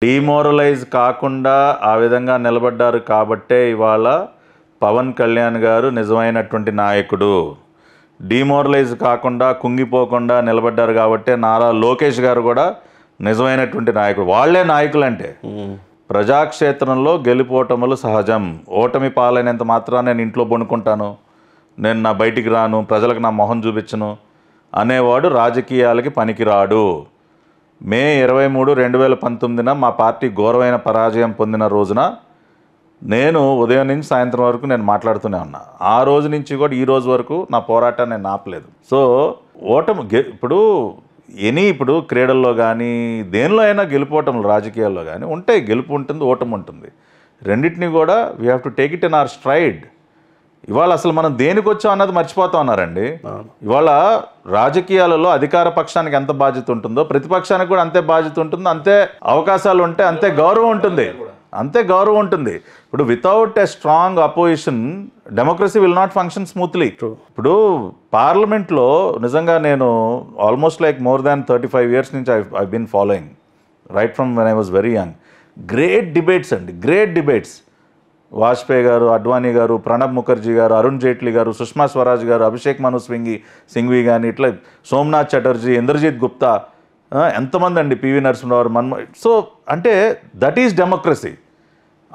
Demoralise కాకుండా ఆ విధంగా నిలబడ్డారు కాబట్టే ఇవాళ పవన్ కళ్యాణ్ గారు నిజమైనటువంటి నాయకుడు. డిమోరలైజ్ కాకుండా కుంగిపోకుండా నిలబడ్డారు కాబట్టే నారా లోకేష్ గారు కూడా నిజమైనటువంటి నాయకుడు. వాళ్లే నాయకులంటే. ప్రజాక్షేత్రంలో గెలిపోవటములు సహజం. ఓటమి పాలైనంత మాత్రాన నేను ఇంట్లో బొనుకుంటాను, నేను నా బయటికి రాను, ప్రజలకు నా మొహం చూపించను అనేవాడు రాజకీయాలకి పనికిరాడు. మే 23, 2019 మా పార్టీ ఘోరమైన పరాజయం పొందిన రోజున నేను ఉదయం నుంచి సాయంత్రం వరకు నేను మాట్లాడుతూనే ఉన్నా. ఆ రోజు నుంచి కూడా ఈ రోజు వరకు నా పోరాటాన్ని నేను ఆపలేదు. సో ఓటమి ఇప్పుడు క్రీడల్లో కానీ దేనిలో అయినా గెలుపోవటం, రాజకీయాల్లో కానీ ఉంటాయి. గెలుపు ఉంటుంది, ఓటమి ఉంటుంది. రెండింటినీ కూడా we have to take it in our stride. ఇవాళ అసలు మనం దేనికి వచ్చాం అన్నది మర్చిపోతా ఉన్నారండి. ఇవాళ రాజకీయాలలో అధికార పక్షానికి ఎంత బాధ్యత ఉంటుందో ప్రతిపక్షానికి కూడా అంతే బాధ్యత ఉంటుంది, అంతే అవకాశాలు ఉంటాయి, అంతే గౌరవం ఉంటుంది. ఇప్పుడు without a strong opposition democracy will not function smoothly. ఇప్పుడు పార్లమెంట్లో నిజంగా నేను almost like more than 35 years నుంచి I been following right from when I was very young. Great debates. Vajpayee garu, Advani గారు, ప్రణబ్ ముఖర్జీ గారు, అరుణ్ జైట్లీ గారు, సుష్మా స్వరాజ్ గారు, అభిషేక్ మను సింఘ్వి కానీ, ఇట్లా సోమనాథ్ చటర్జీ, ఇంద్రజిత్ గుప్తా, ఎంతమంది అండి, పివి నరసింహరావు, సో అంటే దట్ ఈజ్ డెమోక్రసీ.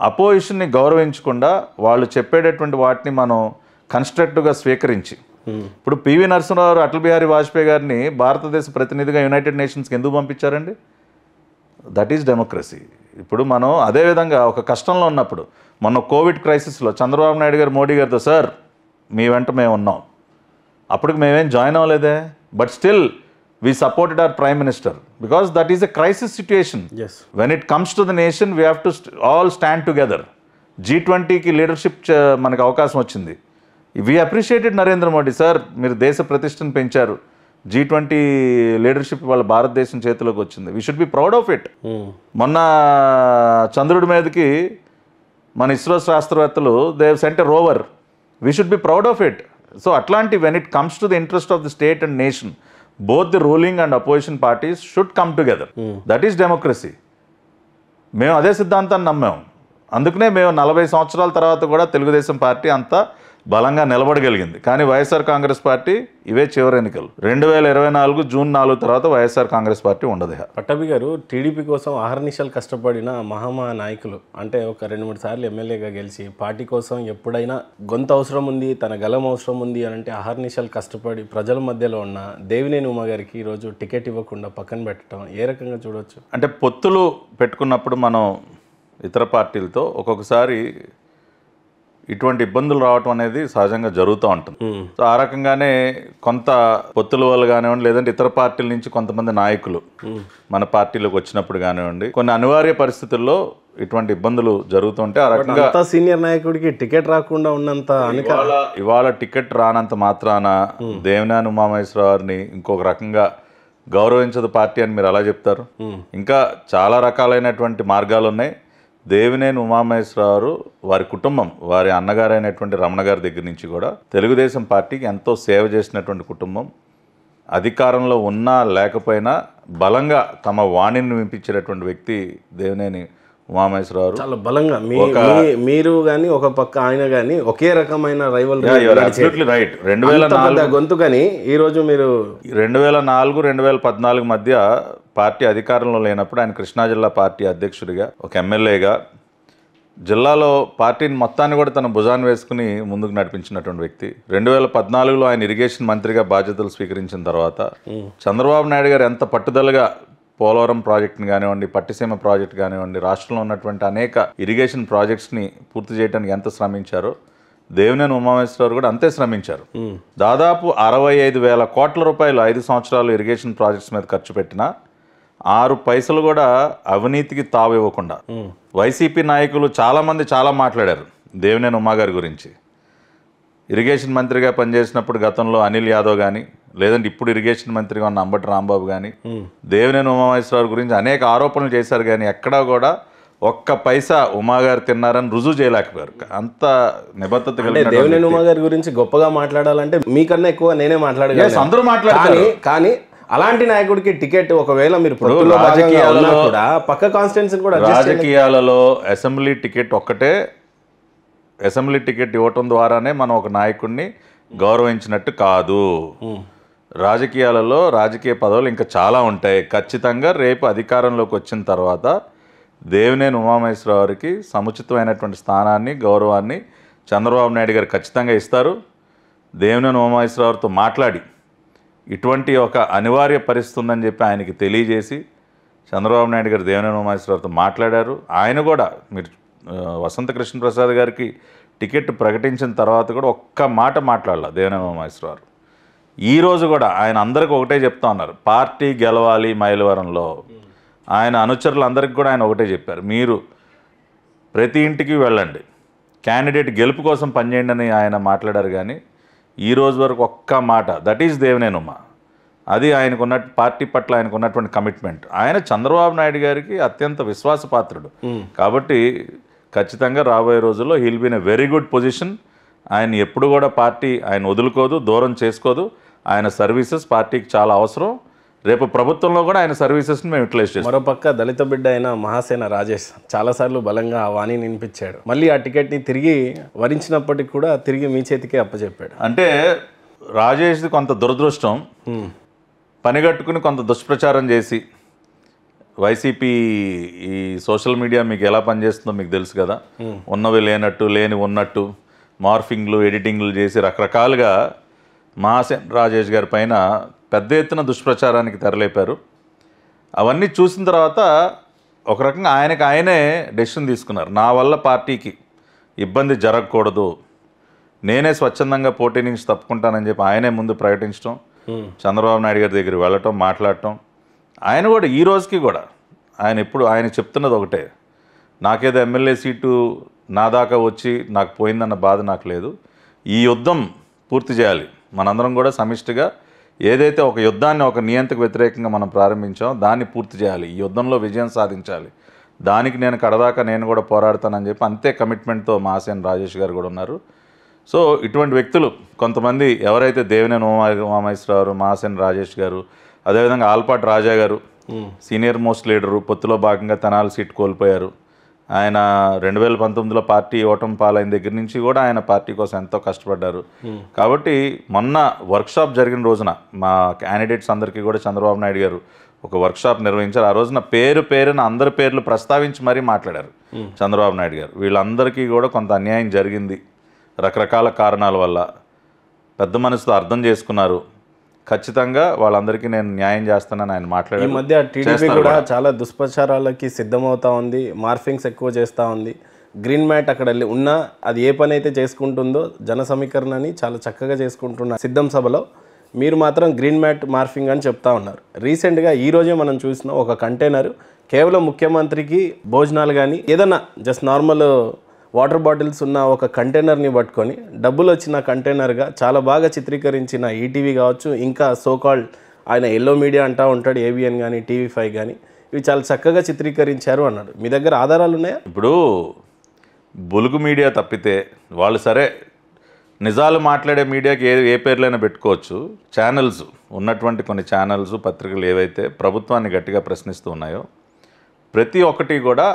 అపోజిషన్ని గౌరవించకుండా వాళ్ళు చెప్పేటటువంటి వాటిని మనం కన్స్ట్రక్టివ్గా స్వీకరించి, ఇప్పుడు పివి నరసింహరావు అటల్ బిహారీ వాజ్పేయి గారిని భారతదేశ ప్రతినిధిగా యునైటెడ్ నేషన్స్కి ఎందుకు పంపించారండి? That is democracy. ఇప్పుడు మనం అదేవిధంగా ఒక కష్టంలో ఉన్నప్పుడు, మొన్న కోవిడ్ క్రైసిస్లో చంద్రబాబు నాయుడు గారు మోడీ గారితో, సార్ మీ వెంట మేము ఉన్నాం, అప్పటికి మేమేం జాయిన్ అవ్వలేదే, but still we supported our prime minister because that is a crisis situation. When it comes to the nation we have to all stand together. G20కి లీడర్షిప్ మనకు అవకాశం వచ్చింది. We appreciated Narendra Modi. Sir మీరు దేశ ప్రతిష్టను పెంచారు, G20 లీడర్షిప్ వాళ్ళ భారతదేశం చేతిలోకి వచ్చింది, we should be proud of it. మొన్న చంద్రుడి మీదకి మన ఇస్రో శాస్త్రవేత్తలు they sent a rover, we should be proud of it. So అట్లాంటి when it comes to the interest of the state and nation, both the ruling and opposition parties should come together. That is democracy. మేము అదే సిద్ధాంతాన్ని నమ్మాం. అందుకనే మేము 40 సంవత్సరాల తర్వాత కూడా Telugu Desam party అంతా బలంగా నిలబడగలిగింది. కానీ వైఎస్ఆర్ కాంగ్రెస్ పార్టీ ఇవే చివరి ఎన్నికలు. 2024 జూన్ 4 తర్వాత వైఎస్ఆర్ కాంగ్రెస్ పార్టీ ఉండదు. పట్టాభి గారు, టీడీపీ కోసం అహర్నిశలు కష్టపడిన నాయకులు, అంటే ఒక 2-3 సార్లు ఎమ్మెల్యేగా గెలిచి పార్టీ కోసం ఎప్పుడైనా గొంతు అవసరం ఉంది, తన గలం అవసరం ఉంది అని అంటే అహర్నిశలు కష్టపడి ప్రజల మధ్యలో ఉన్న దేవినేని ఉమా గారికి ఈరోజు టికెట్ ఇవ్వకుండా పక్కన పెట్టడం ఏ రకంగా చూడవచ్చు? అంటే పొత్తులు పెట్టుకున్నప్పుడు మనం ఇతర పార్టీలతో ఒక్కొక్కసారి ఇటువంటి ఇబ్బందులు రావటం అనేది సహజంగా జరుగుతూ ఉంటుంది. సో ఆ రకంగానే కొంత పొత్తుల వల్ల కానివ్వండి, లేదంటే ఇతర పార్టీల నుంచి కొంతమంది నాయకులు మన పార్టీలోకి వచ్చినప్పుడు కానివ్వండి, కొన్ని అనివార్య పరిస్థితుల్లో ఇటువంటి ఇబ్బందులు జరుగుతుంటే ఆ రకంగా సీనియర్ నాయకుడికి టికెట్ రాకుండా ఉన్నంత ఇవాళ టికెట్ రానంత మాత్రాన దేవినేని ఉమామహేశ్వరరావుని ఇంకొక రకంగా గౌరవించదు పార్టీ అని మీరు అలా చెప్తారు? ఇంకా చాలా రకాలైనటువంటి మార్గాలు ఉన్నాయి. దేవినేని ఉమామహేశ్వరరావు వారి కుటుంబం, వారి అన్నగారైనటువంటి రమణ గారి దగ్గర నుంచి కూడా తెలుగుదేశం పార్టీకి ఎంతో సేవ చేసినటువంటి కుటుంబం. అధికారంలో ఉన్నా లేకపోయినా బలంగా తమ వాణిని వినిపించేటటువంటి వ్యక్తి దేవినేని ఉమామహేశ్వరరావు. చాలా బలంగా మీరు కానీ ఒక పక్క ఆయన కానీ ఒకే రకమైన రైవల్ రైట్. 2004 గొంతు కానీ ఈరోజు మీరు 2004, 2014 మధ్య పార్టీ అధికారంలో లేనప్పుడు ఆయన కృష్ణా జిల్లా పార్టీ అధ్యక్షుడిగా, ఒక ఎమ్మెల్యేగా జిల్లాలో పార్టీని మొత్తాన్ని కూడా తన భుజాన్ని వేసుకుని ముందుకు నడిపించినటువంటి వ్యక్తి. 2014లో ఆయన ఇరిగేషన్ మంత్రిగా బాధ్యతలు స్వీకరించిన తర్వాత చంద్రబాబు నాయుడు గారు ఎంత పట్టుదలగా పోలవరం ప్రాజెక్ట్ని కానివ్వండి, పట్టిసీమ ప్రాజెక్ట్ కానివ్వండి, రాష్ట్రంలో ఉన్నటువంటి అనేక ఇరిగేషన్ ప్రాజెక్ట్స్ని పూర్తి చేయడానికి ఎంత శ్రమించారో దేవినేని ఉమామహేశ్వరరావు కూడా అంతే శ్రమించారు. దాదాపు 65,000 కోట్ల రూపాయలు 5 సంవత్సరాలు ఇరిగేషన్ ప్రాజెక్ట్స్ మీద ఖర్చు పెట్టినా 6 పైసలు కూడా అవినీతికి తావు ఇవ్వకుండా. వైసీపీ నాయకులు చాలామంది చాలా మాట్లాడారు దేవినేని ఉమా గారి గురించి. ఇరిగేషన్ మంత్రిగా పనిచేసినప్పుడు గతంలో అనిల్ యాదవ్ కానీ, లేదంటే ఇప్పుడు ఇరిగేషన్ మంత్రిగా ఉన్న అంబటి రాంబాబు కానీ దేవినేని ఉమామహేశ్వరరావు గురించి అనేక ఆరోపణలు చేశారు. కానీ ఎక్కడా కూడా ఒక్క పైసా ఉమా గారు తిన్నారని రుజువు చేయలేకపోయారు. అంత నిబద్ధత కలిగిన దేవినేని ఉమా గారి గురించి గొప్పగా మాట్లాడాలంటే మీకన్నా ఎక్కువ నేనే మాట్లాడగలను. అందరూ మాట్లాడారు. కానీ అలాంటి నాయకుడికి టికెట్ ఒకవేళ మీరు పొత్తులో భాగంగా ఉన్నా కూడా పక్క కాన్స్టిట్యున్సీ కూడా రాజకీయాలలో అసెంబ్లీ టికెట్ ఒక్కటే, అసెంబ్లీ టికెట్ ఇవ్వటం ద్వారానే మనం ఒక నాయకుడిని గౌరవించినట్టు కాదు. రాజకీయాలలో రాజకీయ పదవులు ఇంకా చాలా ఉంటాయి. ఖచ్చితంగా రేపు అధికారంలోకి వచ్చిన తర్వాత దేవినేని ఉమామహేశ్వరరావు గారికి సముచితమైనటువంటి స్థానాన్ని, గౌరవాన్ని చంద్రబాబు నాయుడు గారు ఖచ్చితంగా ఇస్తారు. దేవినేని ఉమామహేశ్వరరావుతో మాట్లాడి ఇటువంటి ఒక అనివార్య పరిస్థితి ఉందని చెప్పి ఆయనకి తెలియజేసి చంద్రబాబు నాయుడు గారు దేవినేని ఉమామహేశ్వరరావుతో మాట్లాడారు. ఆయన కూడా మీరు వసంత కృష్ణప్రసాద్ గారికి టికెట్ ప్రకటించిన తర్వాత కూడా ఒక్క మాట మాట్లాడాల దేవినేని ఉమామహేశ్వరరావు. ఈరోజు కూడా ఆయన అందరికీ ఒకటే చెప్తా ఉన్నారు, పార్టీ గెలవాలి మైలవరంలో. ఆయన అనుచరులందరికీ కూడా ఆయన ఒకటే చెప్పారు, మీరు ప్రతి ఇంటికి వెళ్ళండి, క్యాండిడేట్ గెలుపు కోసం పనిచేయండి అని ఆయన మాట్లాడారు. కానీ ఈ రోజు వరకు ఒక్క మాట, దట్ ఈజ్ దేవినేని ఉమా, అది ఆయనకున్న పార్టీ పట్ల ఆయనకున్నటువంటి కమిట్మెంట్. ఆయన చంద్రబాబు నాయుడు గారికి అత్యంత విశ్వాసపాత్రుడు కాబట్టి ఖచ్చితంగా రాబోయే రోజుల్లో he'll be in a very good position. ఆయన ఎప్పుడు కూడా పార్టీ ఆయన వదులుకోదు, దూరం చేసుకోదు. ఆయన సర్వీసెస్ పార్టీకి చాలా అవసరం. రేపు ప్రభుత్వంలో కూడా ఆయన సర్వీసెస్ని మేము యూటిలైజ్ చేస్తాం. మరోపక్క దళిత బిడ్డ అయిన మహాసేన రాజేష్ చాలాసార్లు బలంగా ఆ వాణి వినిపించాడు. మళ్ళీ ఆ టికెట్ని తిరిగి వరించినప్పటికి కూడా తిరిగి మీ చేతికే అప్పచెప్పాడు. అంటే రాజేష్ది కొంత దురదృష్టం, పనిగట్టుకుని కొంత దుష్ప్రచారం చేసి వైసీపీ ఈ సోషల్ మీడియా మీకు ఎలా పనిచేస్తుందో మీకు తెలుసు కదా. ఉన్నవి లేనట్టు, లేని ఉన్నట్టు మార్ఫింగ్లు, ఎడిటింగ్లు చేసి రకరకాలుగా మహాసేన రాజేష్ గారి పైన పెద్ద ఎత్తున దుష్ప్రచారానికి తెరలేపారు. అవన్నీ చూసిన తర్వాత ఒక రకంగా ఆయనే డెసిషన్ తీసుకున్నారు, నా వల్ల పార్టీకి ఇబ్బంది జరగకూడదు, నేనే స్వచ్ఛందంగా పోటీ నుంచి తప్పుకుంటానని చెప్పి ఆయనే ముందు ప్రకటించడం, చంద్రబాబు నాయుడు గారి దగ్గర వెళ్ళటం, మాట్లాడటం. ఆయన కూడా ఈ రోజుకి కూడా ఆయన చెప్తున్నది ఒకటే, నాకేదో ఎమ్మెల్యే సీటు నా దాకా వచ్చి నాకు పోయిందన్న బాధ నాకు లేదు, ఈ యుద్ధం పూర్తి చేయాలి, మనందరం కూడా సమిష్టిగా ఏదైతే ఒక యుద్ధాన్ని ఒక నియంతకు వ్యతిరేకంగా మనం ప్రారంభించామో దాన్ని పూర్తి చేయాలి, ఈ యుద్ధంలో విజయం సాధించాలి, దానికి నేను కడదాకా నేను కూడా పోరాడతానని చెప్పి అంతే కమిట్మెంట్తో మహాసేన రాజేష్ గారు కూడా ఉన్నారు. సో ఇటువంటి వ్యక్తులు కొంతమంది ఎవరైతే దేవినేని ఉమామహేశ్వరరావు, మహాసేన రాజేష్ గారు, అదేవిధంగా ఆల్పాటి రాజా గారు సీనియర్ మోస్ట్ లీడరు, పొత్తులో భాగంగా తెనాలి సీట్ కోల్పోయారు. ఆయన 2019లో పార్టీ ఓటమి పాలైన దగ్గర నుంచి కూడా ఆయన పార్టీ కోసం ఎంతో కష్టపడ్డారు. కాబట్టి మొన్న వర్క్షాప్ జరిగిన రోజున మా క్యాండిడేట్స్ అందరికీ కూడా చంద్రబాబు నాయుడు గారు ఒక వర్క్షాప్ నిర్వహించారు. ఆ రోజున పేరున అందరి పేర్లు ప్రస్తావించి మరీ మాట్లాడారు చంద్రబాబు నాయుడు గారు. వీళ్ళందరికీ కూడా కొంత అన్యాయం జరిగింది రకరకాల కారణాల వల్ల, పెద్ద మనసుతో అర్థం చేసుకున్నారు, ఖచ్చితంగా వాళ్ళందరికీ నేను న్యాయం చేస్తానని ఆయన మాట్లాడారు. ఈ మధ్య టీడీపీ కూడా చాలా దుష్ప్రచారాలకి సిద్ధమవుతా ఉంది, మార్ఫింగ్స్ ఎక్కువ చేస్తూ ఉంది. గ్రీన్ మ్యాట్ అక్కడ ఉన్నా అది ఏ పని అయితే చేసుకుంటుందో జన సమీకరణని చాలా చక్కగా చేసుకుంటున్న సిద్ధం సభలో మీరు మాత్రం గ్రీన్ మ్యాట్ మార్ఫింగ్ అని చెప్తా ఉన్నారు. రీసెంట్గా ఈరోజే మనం చూసిన ఒక కంటైనర్ కేవలం ముఖ్యమంత్రికి భోజనాలు కానీ ఏదన్నా జస్ట్ నార్మల్ వాటర్ బాటిల్స్ ఉన్న ఒక కంటైనర్ని పట్టుకొని డబ్బులు వచ్చిన కంటైనర్గా చాలా బాగా చిత్రీకరించిన ఈటీవీ కావచ్చు, ఇంకా సోకాల్డ్ ఆయన ఎల్లో మీడియా అంటూ ఉంటాడు, ఏబిఎన్ కానీ TV5 కానీ, ఇవి చాలా చక్కగా చిత్రీకరించారు అన్నాడు. మీ దగ్గర ఆధారాలు ఉన్నాయా? ఇప్పుడు బులుగు మీడియా తప్పితే వాళ్ళు సరే నిజాలు మాట్లాడే మీడియాకి ఏ పేర్లైనా పెట్టుకోవచ్చు. ఛానల్స్ ఉన్నటువంటి కొన్ని ఛానల్స్, పత్రికలు ఏవైతే ప్రభుత్వాన్ని గట్టిగా ప్రశ్నిస్తూ ఉన్నాయో ప్రతి ఒక్కటి కూడా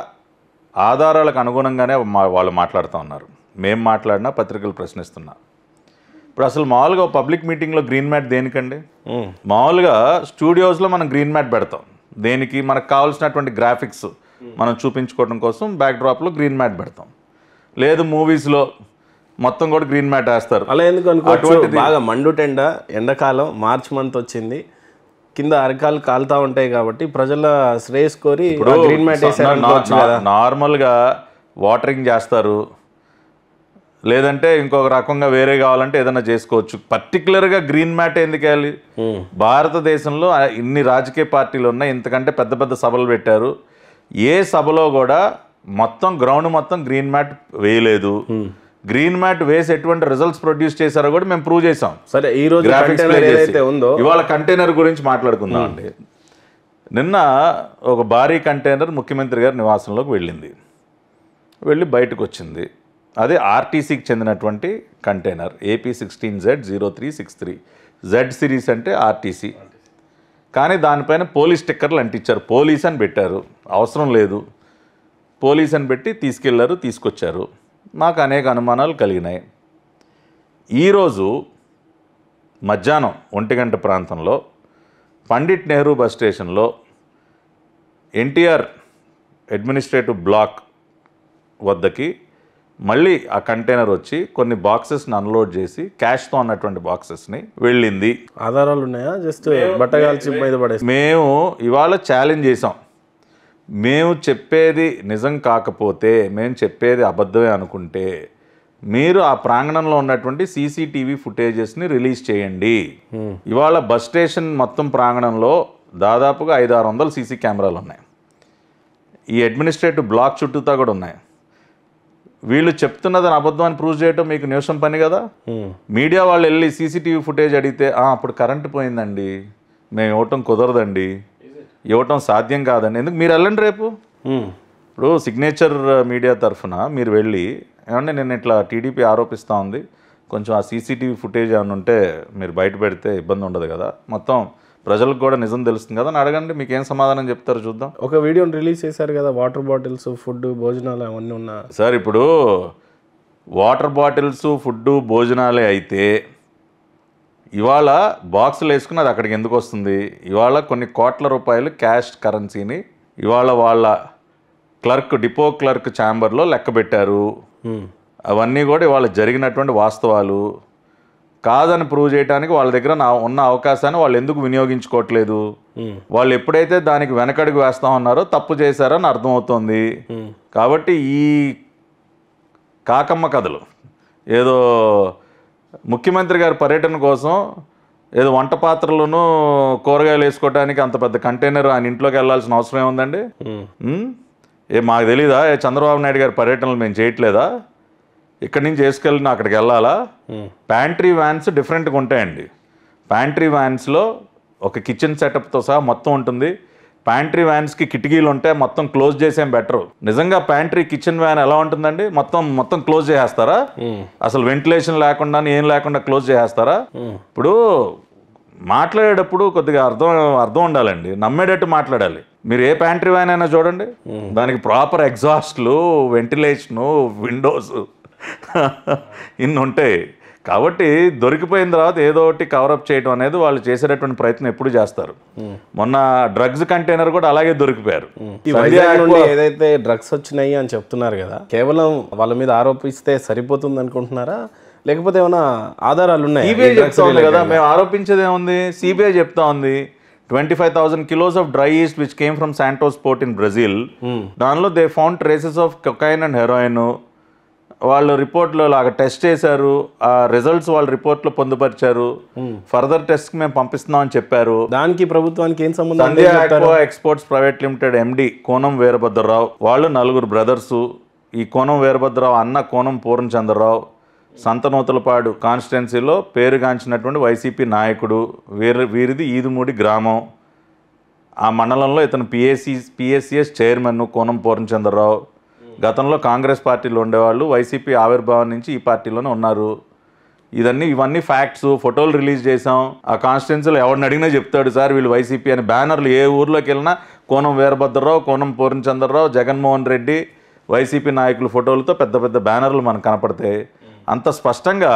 ఆధారాలకు అనుగుణంగానే వాళ్ళు మాట్లాడుతూ ఉన్నారు. మేము మాట్లాడినా పత్రికలు ప్రశ్నిస్తున్నా. ఇప్పుడు అసలు మామూలుగా పబ్లిక్ మీటింగ్లో గ్రీన్ మ్యాట్ దేనికండి? మామూలుగా స్టూడియోస్లో మనం గ్రీన్ మ్యాట్ పెడతాం దేనికి? మనకు కావాల్సినటువంటి గ్రాఫిక్స్ మనం చూపించుకోవడం కోసం బ్యాక్డ్రాప్లో గ్రీన్ మ్యాట్ పెడతాం. లేదు మూవీస్లో మొత్తం కూడా గ్రీన్ మ్యాట్ వేస్తారు. అలా ఎందుకు అనుకోవచ్చు? బాగా మండుటెండ ఎండాకాలం, మార్చ్ మంత్ వచ్చింది, కింద అరకాలు కాలుతా ఉంటాయి కాబట్టి ప్రజల శ్రేయస్ కోరి గ్రీన్ మ్యాట్ వేసారు. నార్మల్గా వాటరింగ్ చేస్తారు, లేదంటే ఇంకొక రకంగా వేరే కావాలంటే ఏదైనా చేసుకోవచ్చు. పర్టికులర్గా గ్రీన్ మ్యాట్ ఎందుకు వేయాలి? భారతదేశంలో ఇన్ని రాజకీయ పార్టీలు ఉన్నాయి, ఇంతకంటే పెద్ద పెద్ద సభలు పెట్టారు. ఏ సభలో కూడా మొత్తం గ్రౌండ్ మొత్తం గ్రీన్ మ్యాట్ వేయలేదు. గ్రీన్ మ్యాట్ వేసి ఎటువంటి రిజల్ట్స్ ప్రొడ్యూస్ చేశారో కూడా మేము ప్రూవ్ చేసాం. సరే, ఈ రోజు ఇవాళ కంటైనర్ గురించి మాట్లాడుకుందాం అండి. నిన్న ఒక భారీ కంటైనర్ ముఖ్యమంత్రి గారి నివాసంలోకి వెళ్ళి బయటకు వచ్చింది. అదే ఆర్టీసీకి చెందినటువంటి కంటైనర్ AP16Z0363. Z సిరీస్ అంటే ఆర్టీసీ. కానీ దానిపైన పోలీస్ స్టిక్కర్లు అంటించారు. పోలీస్ అని పెట్టారు, అవసరం లేదు, పోలీస్ అని పెట్టి తీసుకెళ్లారు, తీసుకొచ్చారు. మాకు అనేక అనుమానాలు కలిగినాయి. ఈరోజు మధ్యాహ్నం 1 గంట ప్రాంతంలో పండిట్ నెహ్రూ బస్ స్టేషన్లో ఎన్టీఆర్ అడ్మినిస్ట్రేటివ్ బ్లాక్ వద్దకి మళ్ళీ ఆ కంటైనర్ వచ్చి కొన్ని బాక్సెస్ని అన్లోడ్ చేసి క్యాష్తో ఉన్నటువంటి బాక్సెస్ని వెళ్ళింది. ఆధారాలు ఉన్నాయా? జస్ట్ బట్టగాల్చి మీద పడేసి మేము ఇవాళ ఛాలెంజ్ చేసాం. మేము చెప్పేది నిజం కాకపోతే, మేము చెప్పేది అబద్ధమే అనుకుంటే మీరు ఆ ప్రాంగణంలో ఉన్నటువంటి సీసీటీవీ ఫుటేజెస్ని రిలీజ్ చేయండి. ఇవాళ బస్ స్టేషన్ మొత్తం ప్రాంగణంలో దాదాపుగా 500-600 సీసీ కెమెరాలు ఉన్నాయి. ఈ అడ్మినిస్ట్రేటివ్ బ్లాక్ చుట్టూతా కూడా ఉన్నాయి. వీళ్ళు చెప్తున్నదని అబద్ధం అని ప్రూవ్ చేయటం మీకు నిమిషం పని కదా. మీడియా వాళ్ళు వెళ్ళి సీసీటీవీ ఫుటేజ్ అడిగితే అప్పుడు కరెంటు పోయిందండి, మేము ఇవ్వటం కుదరదండి, ఇవ్వటం సాధ్యం కాదండి. ఎందుకు మీరు వెళ్ళండి రేపు. ఇప్పుడు సిగ్నేచర్ మీడియా తరఫున మీరు వెళ్ళి ఏమంటే నేను ఇట్లా టీడీపీ ఆరోపిస్తూ ఉంది, కొంచెం ఆ సీసీటీవీ ఫుటేజ్ ఏమైనా ఉంటే మీరు బయట పెడితే ఇబ్బంది ఉండదు కదా, మొత్తం ప్రజలకు కూడా నిజం తెలుస్తుంది కదా అని అడగండి. మీకు ఏం సమాధానం చెప్తారు చూద్దాం. ఒక వీడియోని రిలీజ్ చేశారు కదా, వాటర్ బాటిల్స్, ఫుడ్, భోజనాలు అవన్నీ ఉన్నా సార్. ఇప్పుడు వాటర్ బాటిల్స్, ఫుడ్, భోజనాలే అయితే ఇవాళ బాక్సులు వేసుకుని అది అక్కడికి ఎందుకు వస్తుంది? ఇవాళ కొన్ని కోట్ల రూపాయలు క్యాష్ కరెన్సీని ఇవాళ వాళ్ళ క్లర్క్, డిపో క్లర్క్ ఛాంబర్లో లెక్క పెట్టారు. అవన్నీ కూడా ఇవాళ జరిగినటువంటి వాస్తవాలు. కాదని ప్రూవ్ చేయడానికి వాళ్ళ దగ్గర ఉన్న అవకాశాన్ని వాళ్ళు ఎందుకు వినియోగించుకోవట్లేదు? వాళ్ళు ఎప్పుడైతే దానికి వెనకడుగు వేస్తా ఉన్నారో తప్పు చేశారని అర్థమవుతోంది. కాబట్టి ఈ కాకమ్మ కథలు ఏదో ముఖ్యమంత్రి గారి పర్యటన కోసం ఏదో వంట పాత్రలను కూరగాయలు వేసుకోవడానికి అంత పెద్ద కంటైనర్ ఆయన ఇంట్లోకి వెళ్ళాల్సిన అవసరం ఏముందండి? మాకు తెలీదా? చంద్రబాబు నాయుడు గారి పర్యటనలు మేము చేయట్లేదా? ఇక్కడి నుంచి వేసుకెళ్ళిన అక్కడికి వెళ్ళాలా? ప్యాంట్రీ వ్యాన్స్ డిఫరెంట్గా ఉంటాయండి. ప్యాంట్రీ వ్యాన్స్లో ఒక కిచెన్ సెటప్తో సహా మొత్తం ఉంటుంది. ప్యాంట్రీ వ్యాన్స్కి కిటికీలు ఉంటాయి, మొత్తం క్లోజ్ చేసేం బెటరు. నిజంగా ప్యాంట్రీ కిచెన్ వ్యాన్ ఎలా ఉంటుందండి? మొత్తం క్లోజ్ చేసేస్తారా? అసలు వెంటిలేషన్ లేకుండా ఏం లేకుండా క్లోజ్ చేసేస్తారా? ఇప్పుడు మాట్లాడేటప్పుడు కొద్దిగా అర్థం ఉండాలండి, నమ్మేటట్టు మాట్లాడాలి. మీరు ఏ ప్యాంట్రీ వ్యాన్ అయినా చూడండి, దానికి ప్రాపర్ ఎగ్జాస్ట్లు, వెంటిలేషను, విండోస్ ఇన్ని ఉంటాయి. కాబట్టి దొరికిపోయిన తర్వాత ఏదో ఒకటి కవరప్ చేయడం అనేది వాళ్ళు చేసేటటువంటి ప్రయత్నం ఎప్పుడు చేస్తారు. మొన్న డ్రగ్స్ కంటైనర్ కూడా అలాగే దొరికిపోయారు. ఏదైతే డ్రగ్స్ వచ్చినాయి అని చెప్తున్నారు కదా, కేవలం వాళ్ళ మీద ఆరోపిస్తే సరిపోతుంది అనుకుంటున్నారా, లేకపోతే ఏమైనా ఆధారాలు ఉన్నాయి? సిబిఐ చెప్తా ఉంది కదా, మేము ఆరోపించేది ఏముంది? సిబిఐ చెప్తా ఉంది 25,000 kilos of dry yeast which came from Santos port in Brazil. దానిలో they found traces of cocaine and heroine. వాళ్ళు రిపోర్ట్లో లాగా టెస్ట్ చేశారు, ఆ రిజల్ట్స్ వాళ్ళ రిపోర్ట్లో పొందుపరిచారు. ఫర్దర్ టెస్ట్ మేము పంపిస్తున్నామని చెప్పారు. దానికి ప్రభుత్వానికి ఏం సంబంధం? Sandhya aqua exports private limited MD Konam Veerabhadrarao, వాళ్ళు 4 బ్రదర్సు. ఈ కోనం వీరభద్రరావు అన్న కోనం పూర్ణచంద్రరావు సంతనూతలపాడు కాన్స్టిట్యున్సీలో పేరుగాంచినటువంటి వైసీపీ నాయకుడు. వీరిది ఈదుమూడి గ్రామం. ఆ మండలంలో ఇతను పిఎస్సిఎస్ చైర్మన్ కోనం పూర్ణచంద్రరావు. గతంలో కాంగ్రెస్ పార్టీలో ఉండేవాళ్ళు, వైసీపీ ఆవిర్భావం నుంచి ఈ పార్టీలోనే ఉన్నారు. ఇవన్నీ ఫ్యాక్ట్స్. ఫోటోలు రిలీజ్ చేసాం. ఆ కాన్స్టిట్యున్సీలో ఎవరిని అడిగినా చెప్తాడు, సార్ వీళ్ళు వైసీపీ అని. బ్యానర్లు ఏ ఊర్లోకి వెళ్ళినా కోనం వీరభద్రరావు, కోనం పూర్ణచంద్రరావు, జగన్మోహన్ రెడ్డి, వైసీపీ నాయకుల ఫోటోలతో పెద్ద పెద్ద బ్యానర్లు మనకు కనపడతాయి. అంత స్పష్టంగా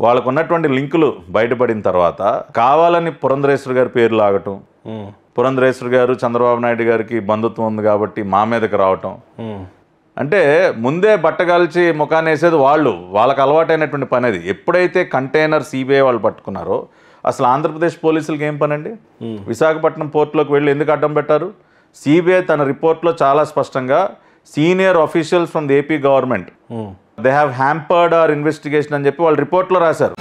వాళ్ళకు ఉన్నటువంటి లింకులు బయటపడిన తర్వాత కావాలని పురంధరేశ్వరి గారి పేరు లాగటం, పురంధరేశ్వరి గారు చంద్రబాబు నాయుడు గారికి బంధుత్వం ఉంది కాబట్టి మా మీదకి రావటం, అంటే ముందే బట్టగాల్చి ముఖానేసేది వాళ్ళకి అలవాటైనటువంటి పని అది. ఎప్పుడైతే కంటైనర్ సిబిఐ వాళ్ళు పట్టుకున్నారో అసలు ఆంధ్రప్రదేశ్ పోలీసులకి ఏం పని అండి? విశాఖపట్నం పోర్టులోకి వెళ్ళి ఎందుకు అడ్డం పెట్టారు? సిబిఐ తన రిపోర్ట్లో చాలా స్పష్టంగా senior officials from the AP government they have hampered hour investigation అని చెప్పి వాళ్ళు రిపోర్ట్లో రాశారు.